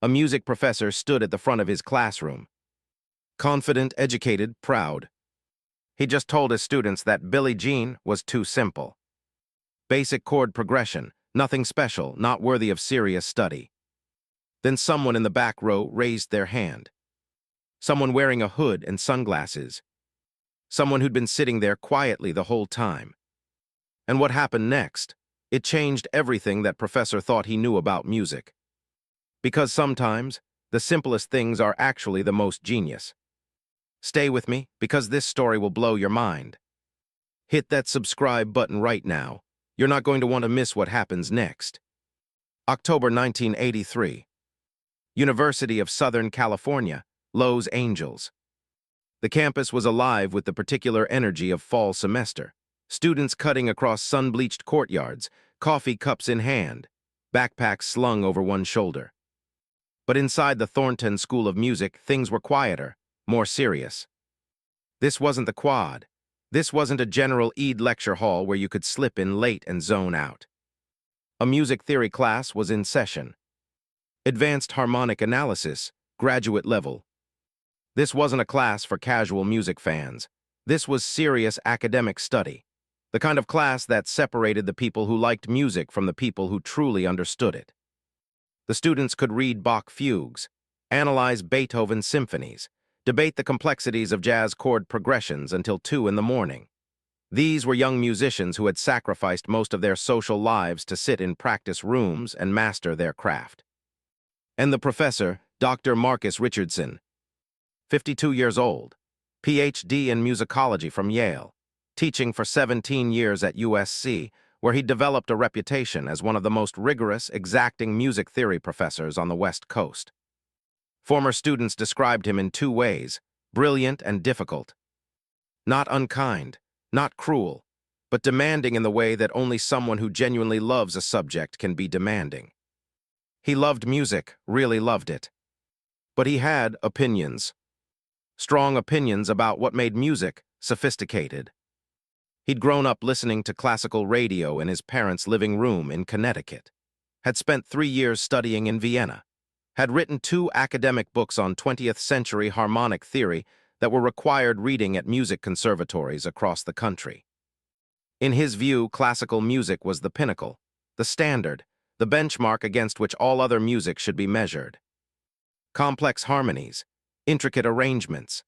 A music professor stood at the front of his classroom. Confident, educated, proud. He just told his students that Billie Jean was too simple. Basic chord progression, nothing special, not worthy of serious study. Then someone in the back row raised their hand. Someone wearing a hood and sunglasses. Someone who'd been sitting there quietly the whole time. And what happened next? It changed everything that Professor thought he knew about music. Because sometimes, the simplest things are actually the most genius. Stay with me, because this story will blow your mind. Hit that subscribe button right now. You're not going to want to miss what happens next. October 1983. University of Southern California, Los Angeles. The campus was alive with the particular energy of fall semester. Students cutting across sun-bleached courtyards, coffee cups in hand, backpacks slung over one shoulder. But inside the Thornton School of Music, things were quieter, more serious. This wasn't the quad. This wasn't a General Ed lecture hall where you could slip in late and zone out. A music theory class was in session. Advanced harmonic analysis, graduate level. This wasn't a class for casual music fans. This was serious academic study. The kind of class that separated the people who liked music from the people who truly understood it. The students could read Bach fugues, analyze Beethoven symphonies, debate the complexities of jazz chord progressions until 2 in the morning. These were young musicians who had sacrificed most of their social lives to sit in practice rooms and master their craft. And the professor, Dr. Marcus Richardson, 52 years old, Ph.D. in musicology from Yale, teaching for 17 years at USC, where he developed a reputation as one of the most rigorous, exacting music theory professors on the West Coast. Former students described him in 2 ways, brilliant and difficult. Not unkind, not cruel, but demanding in the way that only someone who genuinely loves a subject can be demanding. He loved music, really loved it. But he had opinions. Strong opinions about what made music sophisticated. He'd grown up listening to classical radio in his parents' living room in Connecticut, had spent 3 years studying in Vienna, had written 2 academic books on 20th century harmonic theory that were required reading at music conservatories across the country. In his view, classical music was the pinnacle, the standard, the benchmark against which all other music should be measured. Complex harmonies, intricate arrangements,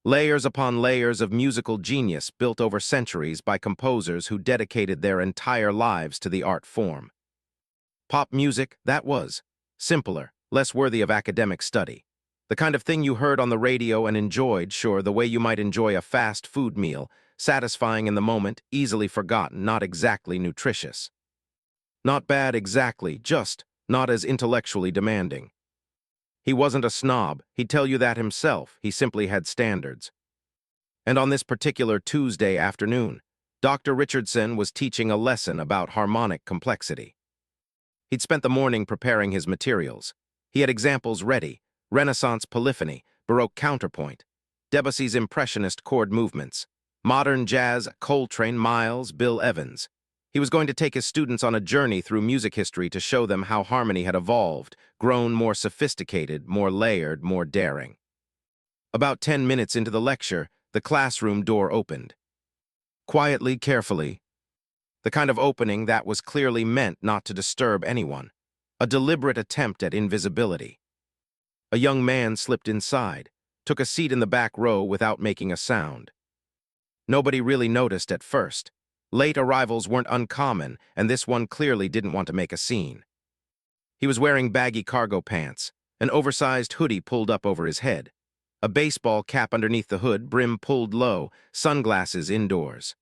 layers upon layers of musical genius built over centuries by composers who dedicated their entire lives to the art form. Pop music, that was simpler, less worthy of academic study. The kind of thing you heard on the radio and enjoyed, sure, the way you might enjoy a fast food meal, satisfying in the moment, easily forgotten, not exactly nutritious. Not bad exactly, just not as intellectually demanding. He wasn't a snob, he'd tell you that himself, he simply had standards. And on this particular Tuesday afternoon, Dr. Richardson was teaching a lesson about harmonic complexity. He'd spent the morning preparing his materials. He had examples ready, Renaissance polyphony, Baroque counterpoint, Debussy's impressionist chord movements, modern jazz, Coltrane, Miles, Bill Evans. He was going to take his students on a journey through music history to show them how harmony had evolved, grown more sophisticated, more layered, more daring. About 10 minutes into the lecture, the classroom door opened. Quietly, carefully. The kind of opening that was clearly meant not to disturb anyone. A deliberate attempt at invisibility. A young man slipped inside, took a seat in the back row without making a sound. Nobody really noticed at first. Late arrivals weren't uncommon, and this one clearly didn't want to make a scene. He was wearing baggy cargo pants, an oversized hoodie pulled up over his head, a baseball cap underneath the hood, brim pulled low, sunglasses indoors,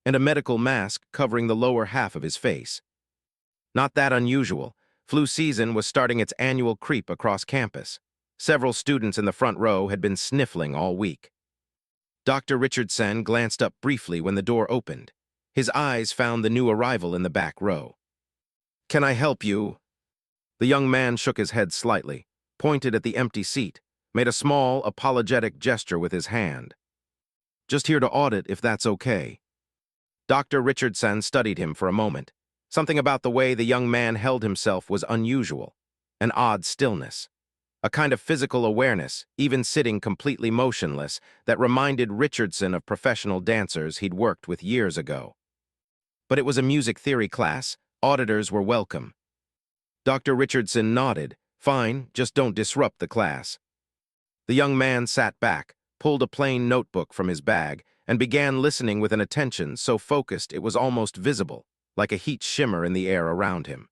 and a medical mask covering the lower half of his face. Not that unusual. Flu season was starting its annual creep across campus. Several students in the front row had been sniffling all week. Dr. Richardson glanced up briefly when the door opened. His eyes found the new arrival in the back row. "Can I help you?" The young man shook his head slightly, pointed at the empty seat, made a small, apologetic gesture with his hand. "Just here to audit, if that's okay." Dr. Richardson studied him for a moment. Something about the way the young man held himself was unusual. An odd stillness. A kind of physical awareness, even sitting completely motionless, that reminded Richardson of professional dancers he'd worked with years ago. But it was a music theory class. Auditors were welcome. Dr. Richardson nodded. Fine, just don't disrupt the class. The young man sat back, pulled a plain notebook from his bag, and began listening with an attention so focused it was almost visible, like a heat shimmer in the air around him.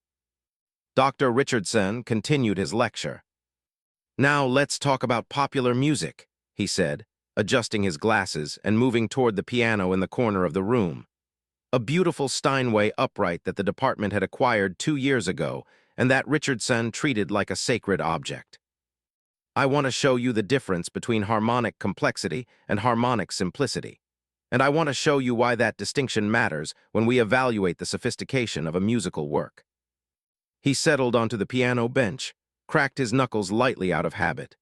Dr. Richardson continued his lecture. Now let's talk about popular music, he said, adjusting his glasses and moving toward the piano in the corner of the room. A beautiful Steinway upright that the department had acquired 2 years ago and that Richardson treated like a sacred object. I want to show you the difference between harmonic complexity and harmonic simplicity. And I want to show you why that distinction matters when we evaluate the sophistication of a musical work. He settled onto the piano bench, cracked his knuckles lightly out of habit.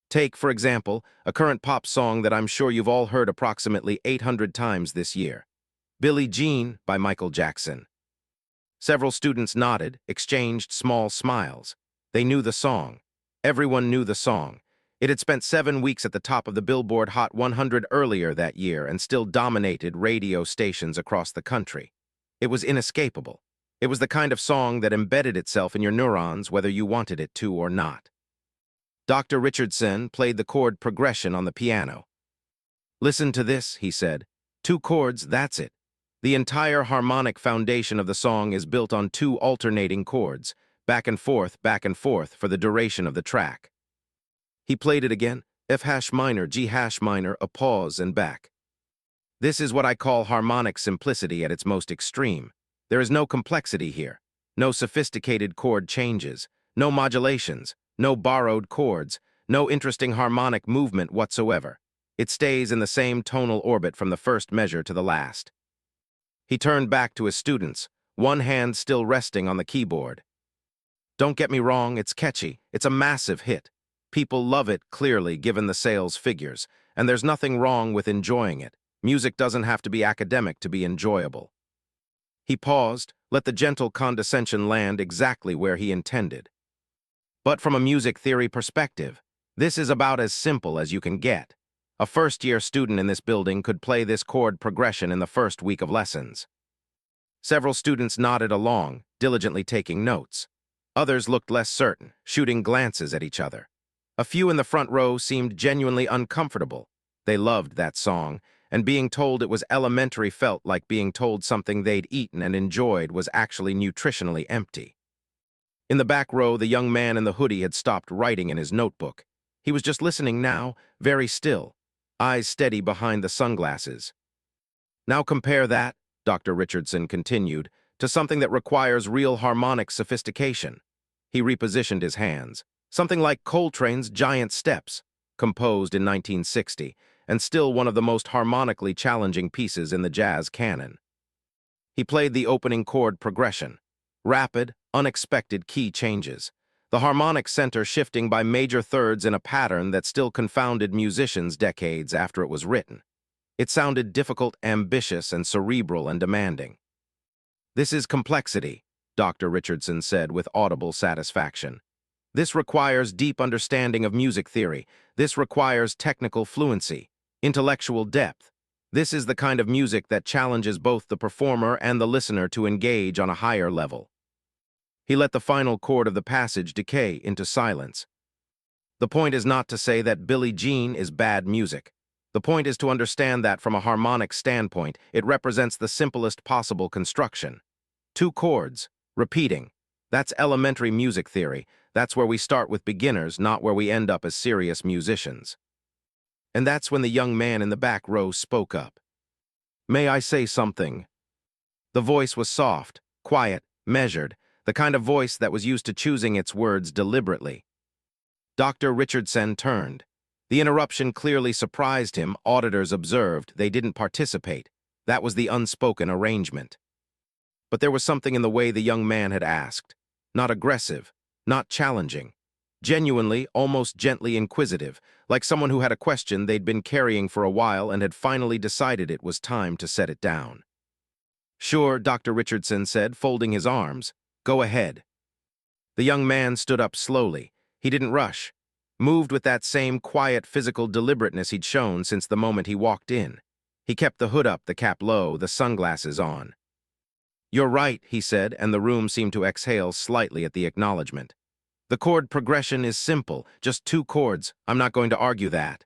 Take, for example, a current pop song that I'm sure you've all heard approximately 800 times this year. Billie Jean by Michael Jackson. Several students nodded, exchanged small smiles. They knew the song. Everyone knew the song. It had spent 7 weeks at the top of the Billboard Hot 100 earlier that year and still dominated radio stations across the country. It was inescapable. It was the kind of song that embedded itself in your neurons whether you wanted it to or not. Dr. Richardson played the chord progression on the piano. Listen to this, he said. 2 chords, that's it. The entire harmonic foundation of the song is built on 2 alternating chords, back and forth for the duration of the track. He played it again, F hash minor, G hash minor, a pause and back. This is what I call harmonic simplicity at its most extreme. There is no complexity here, no sophisticated chord changes, no modulations, no borrowed chords, no interesting harmonic movement whatsoever. It stays in the same tonal orbit from the first measure to the last. He turned back to his students, one hand still resting on the keyboard. Don't get me wrong, it's catchy. It's a massive hit. People love it, clearly, given the sales figures, and there's nothing wrong with enjoying it. Music doesn't have to be academic to be enjoyable. He paused, let the gentle condescension land exactly where he intended. But from a music theory perspective, this is about as simple as you can get. A first-year student in this building could play this chord progression in the first week of lessons. Several students nodded along, diligently taking notes. Others looked less certain, shooting glances at each other. A few in the front row seemed genuinely uncomfortable. They loved that song, and being told it was elementary felt like being told something they'd eaten and enjoyed was actually nutritionally empty. In the back row, the young man in the hoodie had stopped writing in his notebook. He was just listening now, very still, eyes steady behind the sunglasses. Now compare that, Dr. Richardson continued, to something that requires real harmonic sophistication. He repositioned his hands. Something like Coltrane's Giant Steps, composed in 1960, and still one of the most harmonically challenging pieces in the jazz canon. He played the opening chord progression. Rapid, unexpected key changes. The harmonic center shifting by major thirds in a pattern that still confounded musicians decades after it was written. It sounded difficult, ambitious, and cerebral and demanding. This is complexity, Dr. Richardson said with audible satisfaction. This requires deep understanding of music theory. This requires technical fluency, intellectual depth. This is the kind of music that challenges both the performer and the listener to engage on a higher level. He let the final chord of the passage decay into silence. The point is not to say that Billie Jean is bad music. The point is to understand that from a harmonic standpoint, it represents the simplest possible construction. 2 chords, repeating. That's elementary music theory. That's where we start with beginners, not where we end up as serious musicians. And that's when the young man in the back row spoke up. May I say something? The voice was soft, quiet, measured, the kind of voice that was used to choosing its words deliberately. Dr. Richardson turned. The interruption clearly surprised him. Auditors observed. They didn't participate. That was the unspoken arrangement. But there was something in the way the young man had asked. Not aggressive, not challenging. Genuinely, almost gently inquisitive, like someone who had a question they'd been carrying for a while and had finally decided it was time to set it down. Sure, Dr. Richardson said, folding his arms. Go ahead. The young man stood up slowly. He didn't rush, moved with that same quiet physical deliberateness he'd shown since the moment he walked in. He kept the hood up, the cap low, the sunglasses on. "You're right," he said, and the room seemed to exhale slightly at the acknowledgement. "The chord progression is simple, just two chords. I'm not going to argue that."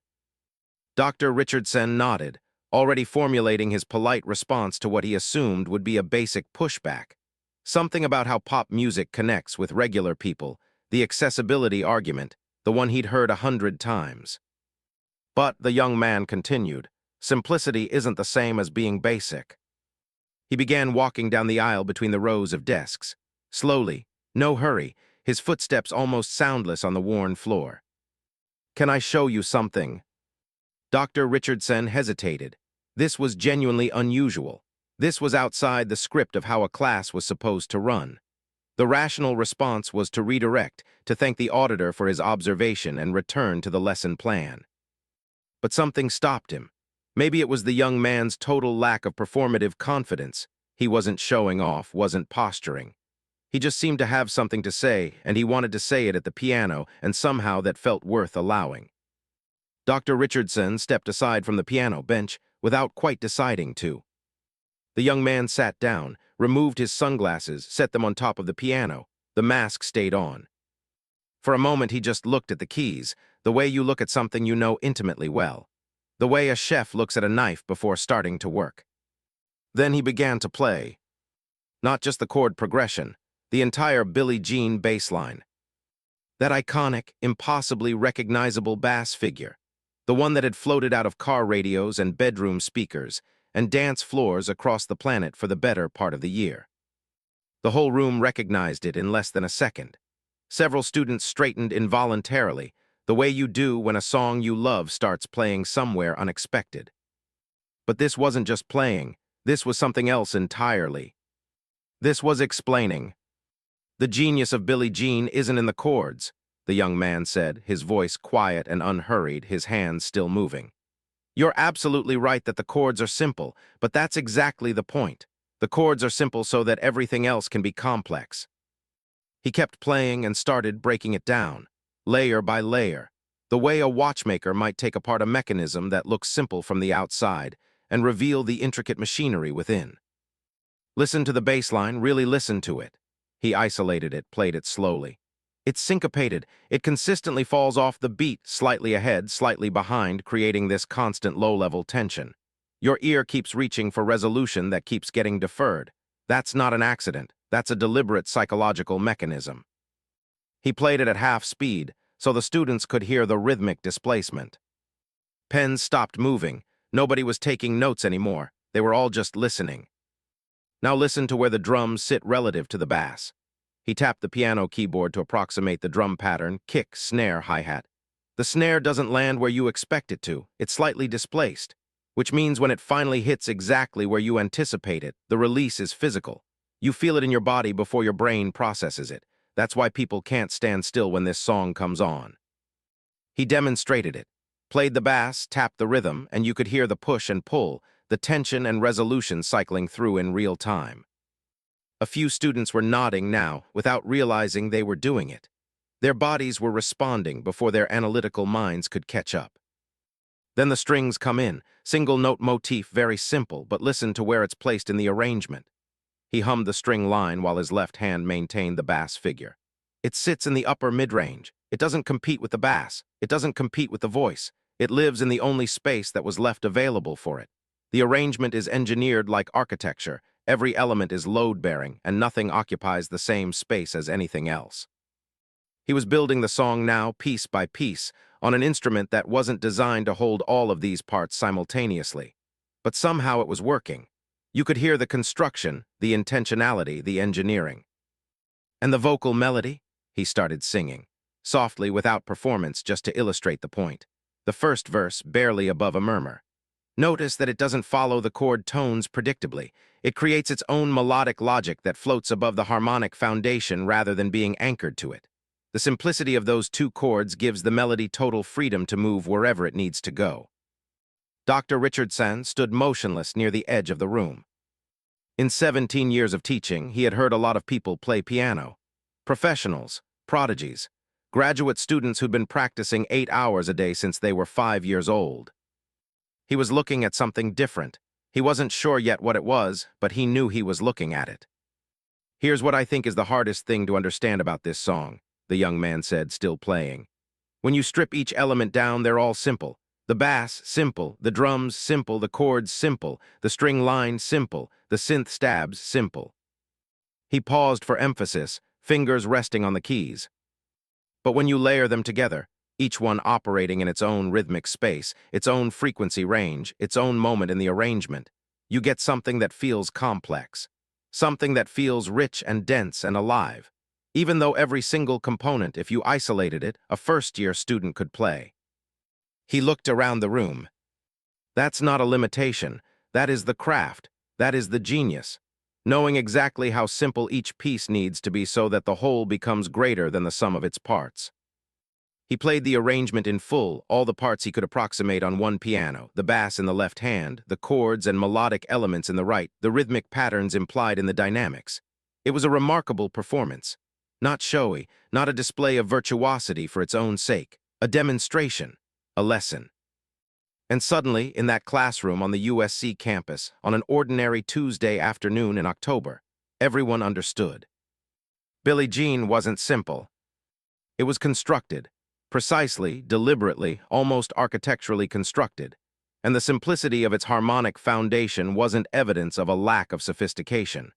Dr. Richardson nodded, already formulating his polite response to what he assumed would be a basic pushback. Something about how pop music connects with regular people, the accessibility argument, the one he'd heard 100 times. But the young man continued, simplicity isn't the same as being basic. He began walking down the aisle between the rows of desks. Slowly, no hurry, his footsteps almost soundless on the worn floor. "Can I show you something?" Dr. Richardson hesitated. This was genuinely unusual. This was outside the script of how a class was supposed to run. The rational response was to redirect, to thank the auditor for his observation and return to the lesson plan. But something stopped him. Maybe it was the young man's total lack of performative confidence. He wasn't showing off, wasn't posturing. He just seemed to have something to say, and he wanted to say it at the piano, and somehow that felt worth allowing. Dr. Richardson stepped aside from the piano bench without quite deciding to. The young man sat down, removed his sunglasses, set them on top of the piano. The mask stayed on. For a moment he just looked at the keys, the way you look at something you know intimately well. The way a chef looks at a knife before starting to work. Then he began to play. Not just the chord progression, the entire Billie Jean bass line. That iconic, impossibly recognizable bass figure. The one that had floated out of car radios and bedroom speakers and dance floors across the planet for the better part of the year. The whole room recognized it in less than a second. Several students straightened involuntarily, the way you do when a song you love starts playing somewhere unexpected. But this wasn't just playing, this was something else entirely. This was explaining. "The genius of Billie Jean isn't in the chords," the young man said, his voice quiet and unhurried, his hands still moving. "You're absolutely right that the chords are simple, but that's exactly the point. The chords are simple so that everything else can be complex." He kept playing and started breaking it down, layer by layer, the way a watchmaker might take apart a mechanism that looks simple from the outside and reveal the intricate machinery within. "Listen to the bass line, really listen to it." He isolated it, played it slowly. "It's syncopated. It consistently falls off the beat, slightly ahead, slightly behind, creating this constant low-level tension. Your ear keeps reaching for resolution that keeps getting deferred. That's not an accident. That's a deliberate psychological mechanism." He played it at half speed, so the students could hear the rhythmic displacement. Pens stopped moving. Nobody was taking notes anymore. They were all just listening. "Now listen to where the drums sit relative to the bass." He tapped the piano keyboard to approximate the drum pattern: kick, snare, hi-hat. "The snare doesn't land where you expect it to. It's slightly displaced, which means when it finally hits exactly where you anticipate it, the release is physical. You feel it in your body before your brain processes it. That's why people can't stand still when this song comes on." He demonstrated it, played the bass, tapped the rhythm, and you could hear the push and pull, the tension and resolution cycling through in real time. A few students were nodding now, without realizing they were doing it. Their bodies were responding before their analytical minds could catch up. Then the strings come in, single-note motif, very simple, but listen to where it's placed in the arrangement. He hummed the string line while his left hand maintained the bass figure. It sits in the upper mid-range. It doesn't compete with the bass. It doesn't compete with the voice. It lives in the only space that was left available for it. The arrangement is engineered like architecture. Every element is load-bearing, and nothing occupies the same space as anything else. He was building the song now, piece by piece, on an instrument that wasn't designed to hold all of these parts simultaneously. But somehow it was working. You could hear the construction, the intentionality, the engineering. "And the vocal melody?" He started singing, softly without performance, just to illustrate the point. The first verse, barely above a murmur. Notice that it doesn't follow the chord tones predictably. It creates its own melodic logic that floats above the harmonic foundation rather than being anchored to it. The simplicity of those two chords gives the melody total freedom to move wherever it needs to go. Dr. Richardson stood motionless near the edge of the room. In 17 years of teaching, he had heard a lot of people play piano. Professionals, prodigies, graduate students who'd been practicing 8 hours a day since they were 5 years old. He was looking at something different. He wasn't sure yet what it was, but he knew he was looking at it. "Here's what I think is the hardest thing to understand about this song," the young man said, still playing. "When you strip each element down, they're all simple. The bass, simple. The drums, simple. The chords, simple. The string line, simple. The synth stabs, simple." He paused for emphasis, fingers resting on the keys. "But when you layer them together, each one operating in its own rhythmic space, its own frequency range, its own moment in the arrangement, you get something that feels complex. Something that feels rich and dense and alive, even though every single component, if you isolated it, a first-year student could play." He looked around the room. "That's not a limitation. That is the craft. That is the genius. Knowing exactly how simple each piece needs to be so that the whole becomes greater than the sum of its parts." He played the arrangement in full, all the parts he could approximate on one piano, the bass in the left hand, the chords and melodic elements in the right, the rhythmic patterns implied in the dynamics. It was a remarkable performance. Not showy, not a display of virtuosity for its own sake, a demonstration, a lesson. And suddenly, in that classroom on the USC campus, on an ordinary Tuesday afternoon in October, everyone understood. Billie Jean wasn't simple. It was constructed. Precisely, deliberately, almost architecturally constructed, and the simplicity of its harmonic foundation wasn't evidence of a lack of sophistication.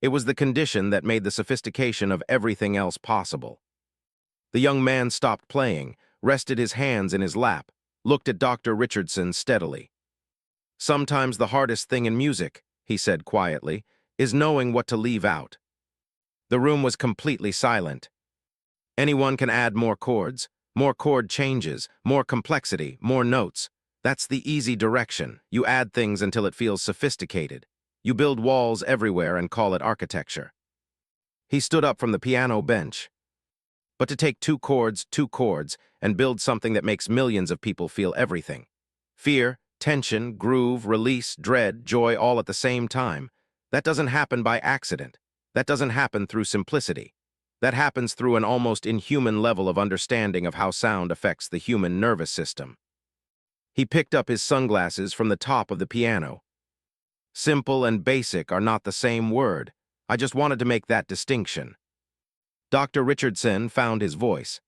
It was the condition that made the sophistication of everything else possible. The young man stopped playing, rested his hands in his lap, looked at Dr. Richardson steadily. "Sometimes the hardest thing in music," he said quietly, "is knowing what to leave out." The room was completely silent. Anyone can add more chords, more chord changes, more complexity, more notes. That's the easy direction. You add things until it feels sophisticated. You build walls everywhere and call it architecture. He stood up from the piano bench. But to take two chords, and build something that makes millions of people feel everything. Fear, tension, groove, release, dread, joy all at the same time. That doesn't happen by accident. That doesn't happen through simplicity. That happens through an almost inhuman level of understanding of how sound affects the human nervous system. He picked up his sunglasses from the top of the piano. Simple and basic are not the same word. I just wanted to make that distinction. Dr. Richardson found his voice.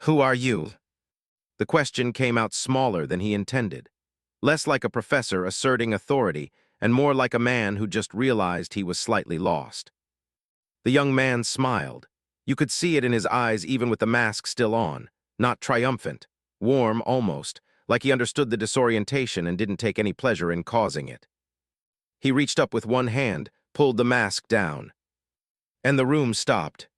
"Who are you?" The question came out smaller than he intended. Less like a professor asserting authority, and more like a man who just realized he was slightly lost. The young man smiled. You could see it in his eyes even with the mask still on, not triumphant, warm almost, like he understood the disorientation and didn't take any pleasure in causing it. He reached up with one hand, pulled the mask down. And the room stopped.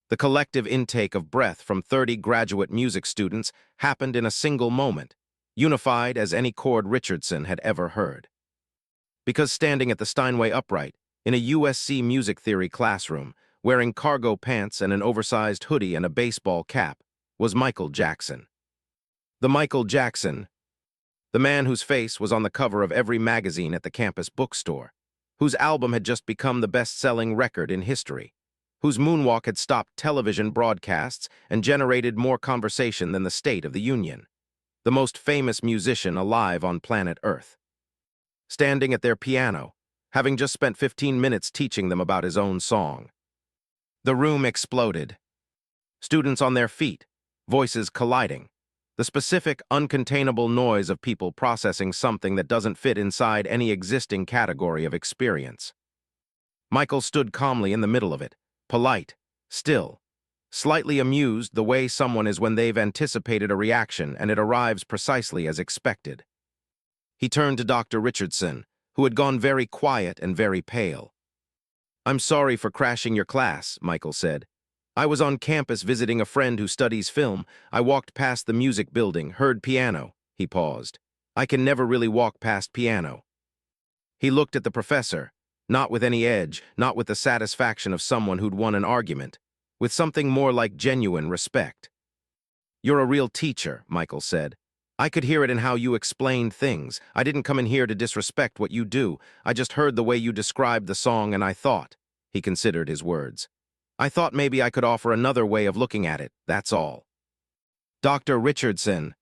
The collective intake of breath from 30 graduate music students happened in a single moment, unified as any chord Richardson had ever heard. Because standing at the Steinway upright, in a USC music theory classroom, wearing cargo pants and an oversized hoodie and a baseball cap, was Michael Jackson. The Michael Jackson, the man whose face was on the cover of every magazine at the campus bookstore, whose album had just become the best-selling record in history, whose moonwalk had stopped television broadcasts and generated more conversation than the State of the Union, the most famous musician alive on planet Earth. Standing at their piano, having just spent 15 minutes teaching them about his own song. The room exploded. Students on their feet, voices colliding, the specific, uncontainable noise of people processing something that doesn't fit inside any existing category of experience. Michael stood calmly in the middle of it, polite, still, slightly amused the way someone is when they've anticipated a reaction and it arrives precisely as expected. He turned to Dr. Richardson, who had gone very quiet and very pale. "I'm sorry for crashing your class," Michael said. "I was on campus visiting a friend who studies film. I walked past the music building, heard piano." He paused. "I can never really walk past piano." He looked at the professor, not with any edge, not with the satisfaction of someone who'd won an argument, with something more like genuine respect. "You're a real teacher," Michael said. "I could hear it in how you explained things. I didn't come in here to disrespect what you do. I just heard the way you described the song and I thought," he considered his words, I thought maybe I could offer another way of looking at it, that's all. Dr. Richardson,